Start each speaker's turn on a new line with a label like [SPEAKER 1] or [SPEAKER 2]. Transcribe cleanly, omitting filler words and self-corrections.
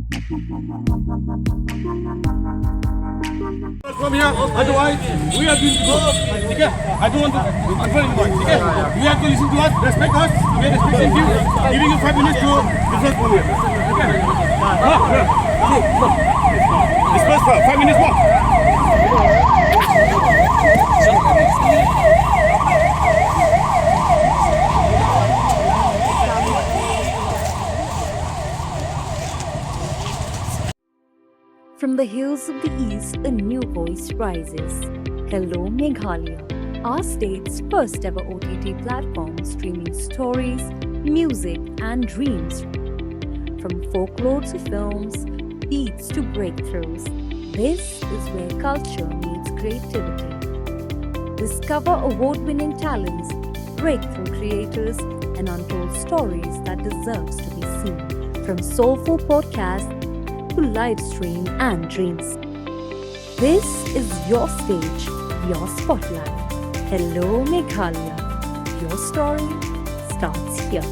[SPEAKER 1] From here, otherwise we are going to go. Okay? I don't want to control anyone. Okay? You have to listen to us, respect us. We are respecting you, giving you 5 minutes to discuss from here. Okay? Disperse 5 minutes more.
[SPEAKER 2] From the hills of the east, a new voice rises. Hello, Meghalaya, our state's first ever OTT platform streaming stories, music, and dreams. From folklore to films, beats to breakthroughs, this is where culture meets creativity. Discover award-winning talents, breakthrough creators, and untold stories that deserves to be seen. From soulful podcasts to live stream and dreams. This is your stage, your spotlight. Hello, Meghalaya. Your story starts here.